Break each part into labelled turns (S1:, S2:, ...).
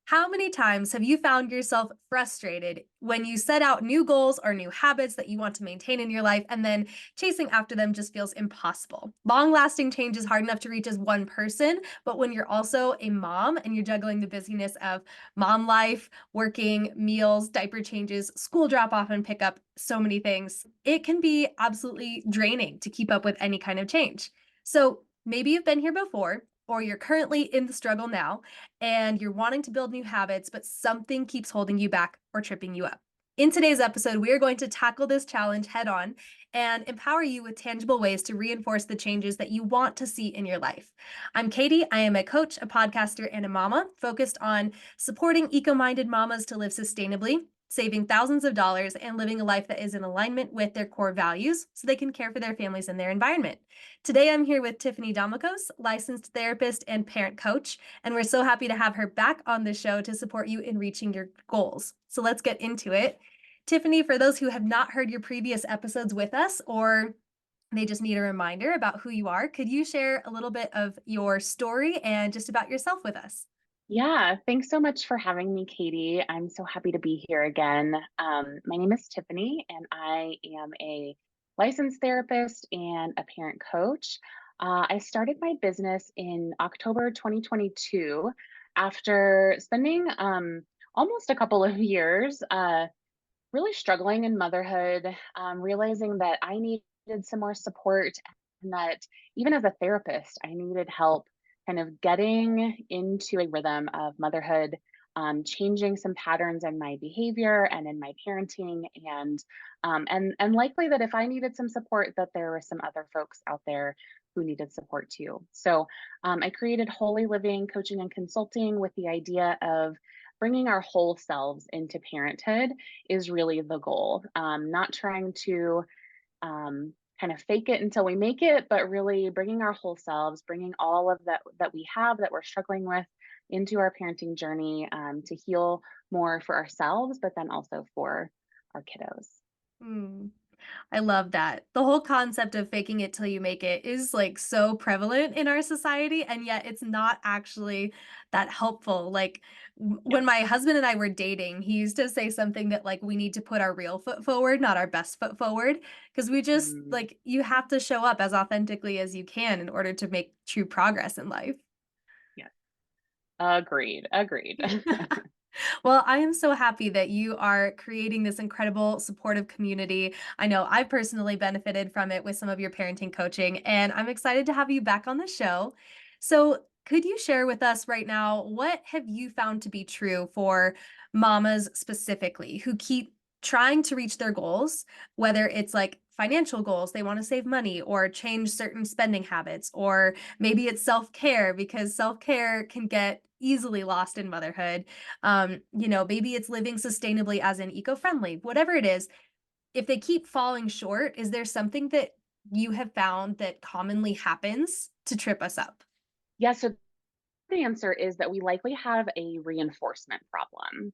S1: How many times have you found yourself frustrated when you set out new goals or new habits that you want to maintain in your life, and then chasing after them just feels impossible? Long lasting change is hard enough to reach as one person, but when you're also a mom and you're juggling the busyness of mom life, working, meals, diaper changes, school drop off and pickup, so many things, it can be absolutely draining to keep up with any kind of change. So maybe you've been here before, or you're currently in the struggle now and you're wanting to build new habits, but something keeps holding you back or tripping you up. In today's episode, we are going to tackle this challenge head on and empower you with tangible ways to reinforce the changes that you want to see in your life. I'm Katie. I am a coach, a podcaster, and a mama focused on supporting eco minded mamas to live sustainably, saving thousands of dollars, and living a life that is in alignment with their core values so they can care for their families and their environment. Today, I'm here with Tiffani Domokos, licensed therapist and parent coach, and we're so happy to have her back on the show to support you in reaching your goals. So let's get into it. Tiffani, for those who have not heard your previous episodes with us, or they just need a reminder about who you are, could you share a little bit of your story and just about yourself with us?
S2: Yeah, thanks so much for having me, Katie. I'm so happy to be here again. My name is Tiffany, and I am a licensed therapist and a parent coach. I started my business in October 2022 after spending almost a couple of years really struggling in motherhood, realizing that I needed some more support and that even as a therapist, I needed help kind of getting into a rhythm of motherhood, changing some patterns in my behavior and in my parenting, and likely that if I needed some support, that there were some other folks out there who needed support too. So I created Holy Living Coaching and Consulting with the idea of bringing our whole selves into parenthood is really the goal. Not trying to kind of fake it until we make it, but really bringing our whole selves, bringing all of that we have that we're struggling with into our parenting journey to heal more for ourselves, but then also for our kiddos.
S1: Hmm. I love that. The whole concept of faking it till you make it is like so prevalent in our society, and yet it's not actually that helpful. Like
S2: Yep.
S1: when my husband and I were dating, he used to say something that like we need to put our real foot forward, not our best foot forward, because we just
S2: Mm,
S1: like you have to show up as authentically as you can in order to make true progress in life.
S2: yes. Agreed. Agreed.
S1: Well, I am so happy that you are creating this incredible supportive community. I know I've personally benefited from it with some of your parenting coaching, and I'm excited to have you back on the show. So, could you share with us right now what have you found to be true for mamas specifically who keep trying to reach their goals, whether it's like financial goals, they want to save money or change certain spending habits, or maybe it's self-care because self-care can get easily lost in motherhood. Maybe it's living sustainably as in eco-friendly, whatever it is. If they keep falling short, is there something that you have found that commonly happens to trip us up?
S2: Yeah. So the answer is that we likely have a reinforcement problem.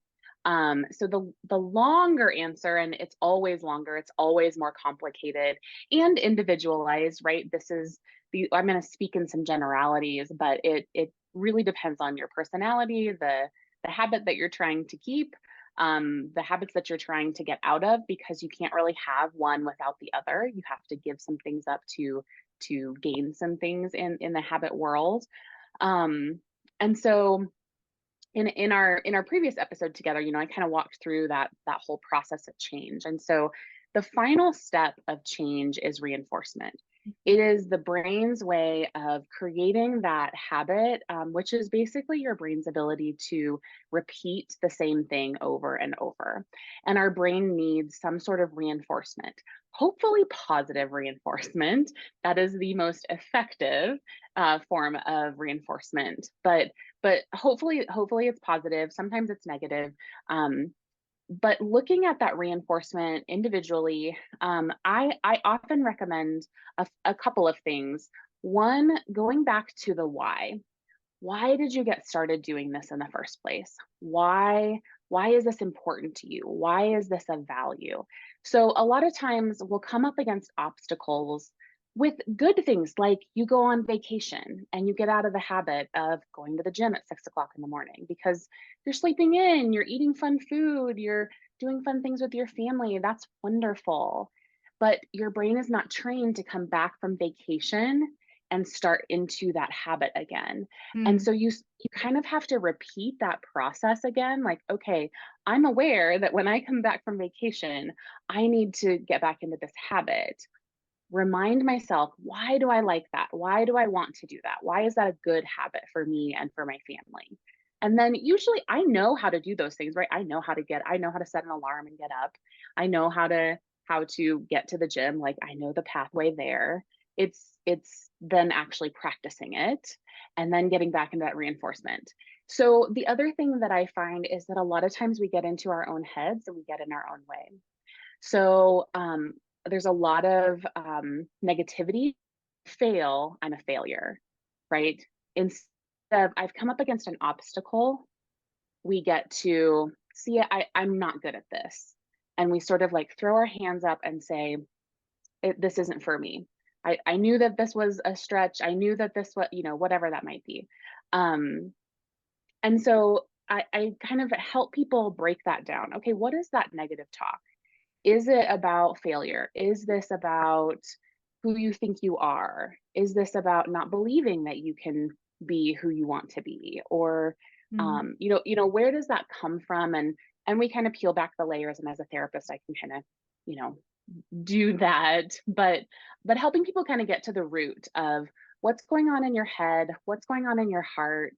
S2: So the longer answer, and it's always longer, it's always more complicated and individualized, right? This is the I'm going to speak in some generalities, but it really depends on your personality, the habit that you're trying to keep, the habits that you're trying to get out of, because you can't really have one without the other. You have to give some things up to gain some things in the habit world. Um, and so in our previous episode together, I kind of walked through that whole process of change. And so the final step of change is reinforcement. It is the brain's way of creating that habit, which is basically your brain's ability to repeat the same thing over and over. And our brain needs some sort of reinforcement, hopefully positive reinforcement. That is the most effective form of reinforcement. But hopefully it's positive. Sometimes it's negative. But looking at that reinforcement individually, I often recommend a couple of things. One, going back to the why. Why did you get started doing this in the first place? Why is this important to you? Why is this of value? So a lot of times we'll come up against obstacles with good things like you go on vacation and you get out of the habit of going to the gym at 6 o'clock in the morning because you're sleeping in, you're eating fun food, you're doing fun things with your family. That's wonderful. But your brain is not trained to come back from vacation and start into that habit again. And
S1: Mm,
S2: so you kind of have to repeat that process again. Like, okay, I'm aware that when I come back from vacation, I need to get back into this habit. Remind myself, why do I like that? Why do I want to do that? Why is that a good habit for me and for my family? And then usually I know how to do those things, right? I know how to set an alarm and get up. I know how to get to the gym. Like I know the pathway there. It's then actually practicing it and then getting back into that reinforcement. So the other thing that I find is that a lot of times we get into our own heads and we get in our own way. So there's a lot of negativity. Fail, I'm a failure, right? Instead of I've come up against an obstacle, we get to see I'm not good at this. And we sort of like throw our hands up and say, this isn't for me. I knew that this was a stretch. I knew that this was, whatever that might be. Um, and so I kind of help people break that down. Okay, what is that negative talk? Is it about failure? Is this about who you think you are? Is this about not believing that you can be who you want to be? Or
S1: mm,
S2: where does that come from? And we kind of peel back the layers. And as a therapist, I can kind of, you know, do that. But helping people kind of get to the root of what's going on in your head, what's going on in your heart,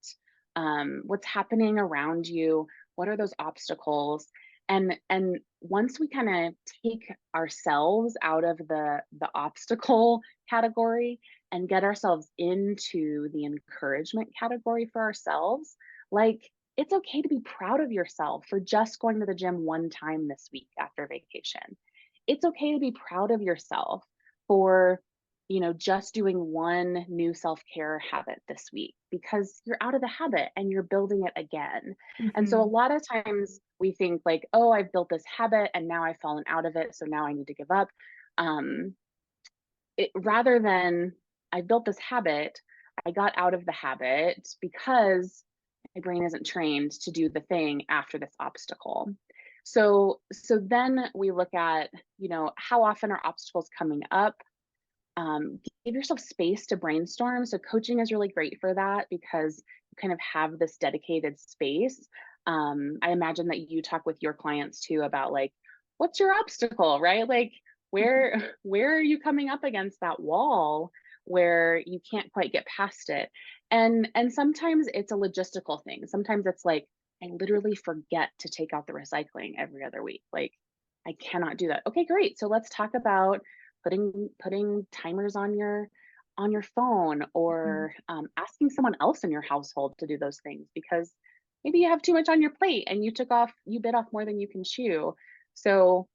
S2: what's happening around you, what are those obstacles, and once we kind of take ourselves out of the obstacle category and get ourselves into the encouragement category for ourselves, like it's okay to be proud of yourself for just going to the gym one time this week after vacation. It's okay to be proud of yourself for just doing one new self-care habit this week because you're out of the habit and you're building it again. And so a
S1: mhm,
S2: lot of times we think like, oh, I've built this habit and now I've fallen out of it, so now I need to give up. Um, rather than I built this habit, I got out of the habit because my brain isn't trained to do the thing after this obstacle. So then we look at, how often are obstacles coming up? Give yourself space to brainstorm. So coaching is really great for that because you kind of have this dedicated space. I imagine that you talk with your clients too about like, what's your obstacle, right? Like
S1: mhm,
S2: where are you coming up against that wall where you can't quite get past it? And sometimes it's a logistical thing. Sometimes it's like I literally forget to take out the recycling every other week. Like I cannot do that. Okay, great. So let's talk about putting timers on your phone
S1: mhm.
S2: or asking someone else in your household to do those things because maybe you have too much on your plate and you bit off more than you can chew. So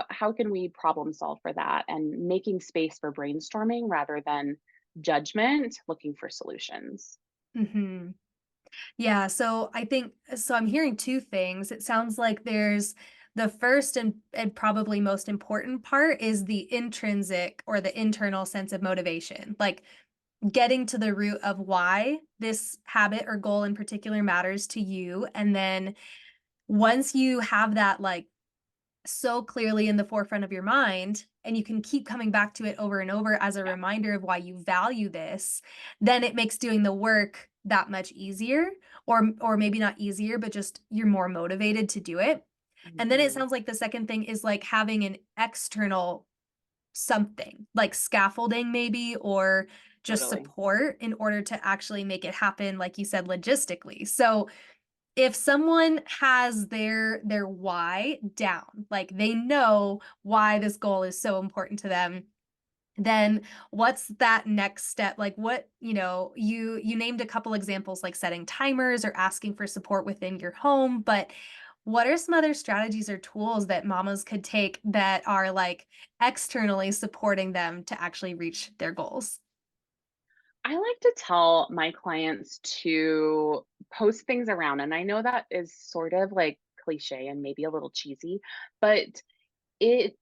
S2: how can we problem solve for that and making space for brainstorming rather than judgment, looking for solutions.
S1: Mhm. Yeah, so I think so I'm hearing 2 things. It sounds like there's the first and probably most important part is the intrinsic or the internal sense of motivation. Like getting to the root of why this habit or goal in particular matters to you. And then once you have that like so clearly in the forefront of your mind and you can keep coming back to it over and over as a
S2: Yeah.
S1: reminder of why you value this, then it makes doing the work that much easier or maybe not easier, but just you're more motivated to do it. And then it
S2: Mhm.
S1: sounds like the second thing is like having an external something, like scaffolding maybe or just
S2: Totally.
S1: support in order to actually make it happen like you said logistically. So if someone has their why down, like they know why this goal is so important to them, then what's that next step? Like what, you named a couple examples like setting timers or asking for support within your home, but what are some other strategies or tools that mamas could take that are like externally supporting them to actually reach their goals?
S2: I like to tell my clients to post things around, and I know that is sort of like cliche and maybe a little cheesy, but it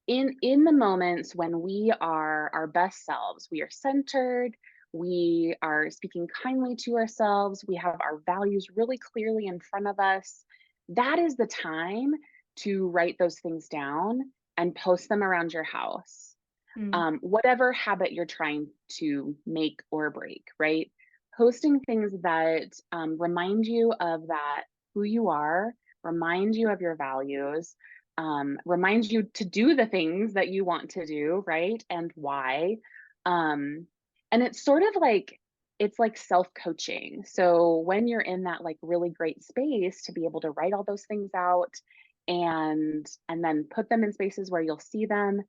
S2: in the moments when we are our best selves, we are centered, we are speaking kindly to ourselves, we have our values really clearly in front of us, that is the time to write those things down and post them around your house.
S1: Mm.
S2: Whatever habit you're trying to make or break, right? Posting things that remind you of that, who you are, remind you of your values, remind you to do the things that you want to do, right? And why. Um, and it's sort of like, it's like self coaching. So when you're in that like really great space to be able to write all those things out and then put them in spaces where you'll see them,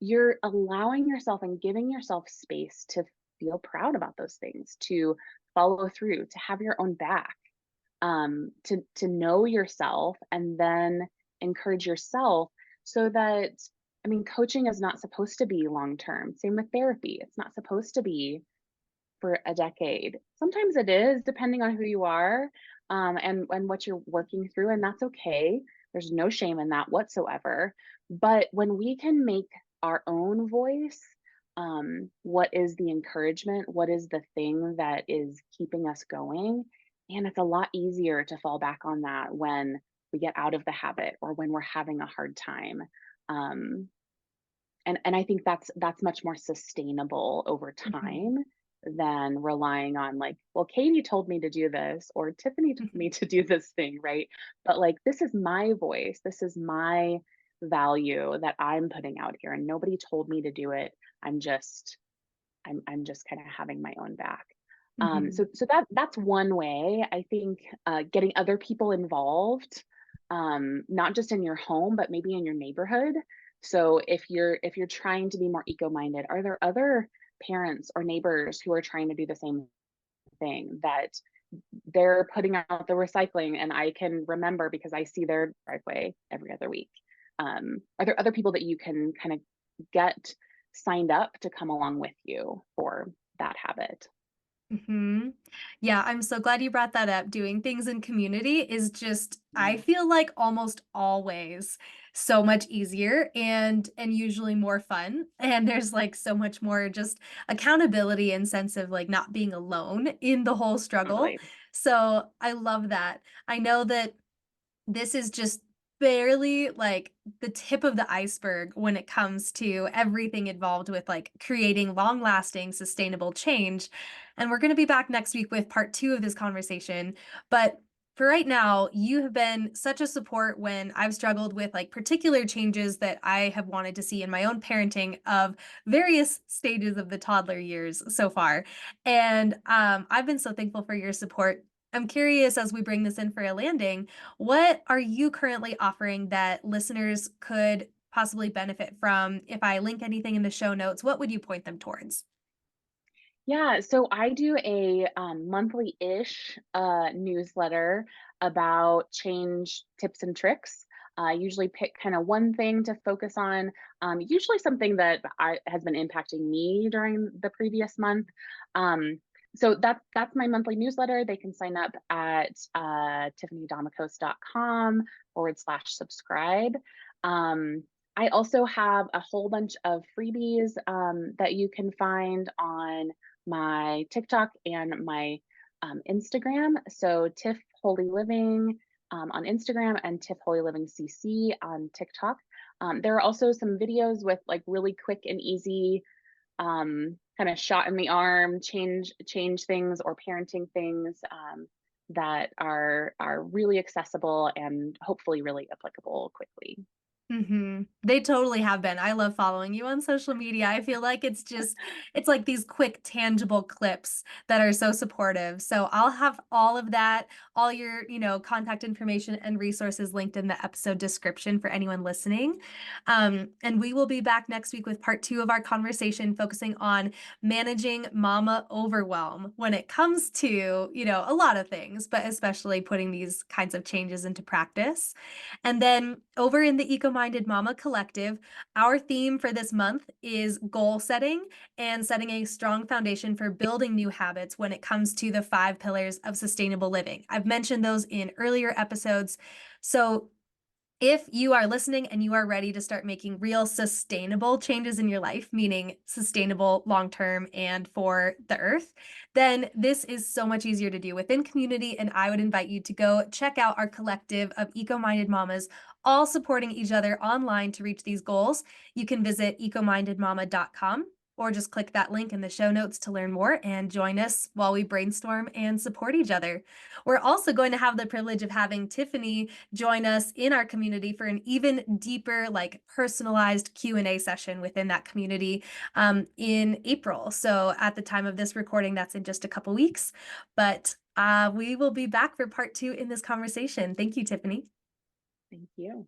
S2: you're allowing yourself and giving yourself space to feel proud about those things, to follow through, to have your own back, to know yourself and then encourage yourself so that, I mean, coaching is not supposed to be long term. Same with therapy. It's not supposed to be for a decade. Sometimes it is, depending on who you are, and what you're working through, and that's okay. There's no shame in that whatsoever. But when we can make our own voice, what is the encouragement? What is the thing that is keeping us going? And it's a lot easier to fall back on that when we get out of the habit or when we're having a hard time. Um, and I think that's much more sustainable over
S1: Mhm.
S2: time than relying on like, well, Katie told me to do this or Tiffany told me
S1: Mhm.
S2: to do this thing, right? But like, this is my voice, this is my value that I'm putting out here, and nobody told me to do it. I'm just I'm just kind of having my own back.
S1: Mhm.
S2: So that's one way. I think getting other people involved, not just in your home, but maybe in your neighborhood. So if you're trying to be more eco-minded, are there other parents or neighbors who are trying to do the same thing, that they're putting out the recycling and I can remember because I see their driveway every other week? Are there other people that you can kind of get signed up to come along with you for that habit?
S1: Mhm. Yeah, I'm so glad you brought that up. Doing things in community is just, I
S2: Mm,
S1: feel like almost always so much easier and usually more fun. And there's like so much more just accountability and sense of like not being alone in the whole struggle.
S2: totally.
S1: So I love that. I know that this is just barely like the tip of the iceberg when it comes to everything involved with like creating long lasting sustainable change. And we're going to be back next week with part 2 of this conversation. But for right now, you have been such a support when I've struggled with like particular changes that I have wanted to see in my own parenting of various stages of the toddler years so far. And I've been so thankful for your support. I'm curious as we bring this in for a landing, what are you currently offering that listeners could possibly benefit from? If I link anything in the show notes, what would you point them towards?
S2: Yeah, so I do a monthly-ish newsletter about change tips and tricks. I usually pick kind of one thing to focus on, usually something that has been impacting me during the previous month. Um, so that's my monthly newsletter. They can sign up at tiffanydomokos.com/subscribe. I also have a whole bunch of freebies that you can find on my TikTok and my Instagram. So Tiff Holy Living on Instagram and Tiff Holy Living CC on TikTok. There are also some videos with like really quick and easy kind of shot in the arm change things or parenting things that are really accessible and hopefully really applicable quickly.
S1: They totally have been. I love following you on social media. I feel like it's just, it's like these quick, tangible clips that are so supportive. So I'll have all of that, all your, contact information and resources linked in the episode description for anyone listening. And we will be back next week with part 2 of our conversation, focusing on managing mama overwhelm when it comes to, a lot of things, but especially putting these kinds of changes into practice. And then over in the Eco Minded Mama Collective, our theme for this month is goal setting and setting a strong foundation for building new habits when it comes to the 5 pillars of sustainable living. I've mentioned those in earlier episodes. So If you are listening and you are ready to start making real sustainable changes in your life, meaning sustainable long term and for the earth, then this is so much easier to do within community. And I would invite you to go check out our collective of eco-minded mamas, all supporting each other online to reach these goals. You can visit ecomindedmama.com or just click that link in the show notes to learn more and join us while we brainstorm and support each other. We're also going to have the privilege of having Tiffani join us in our community for an even deeper, like personalized Q&A session within that community in April. So at the time of this recording, that's in just a couple weeks, but we will be back for part 2 in this conversation. Thank you, Tiffani.
S2: Thank you.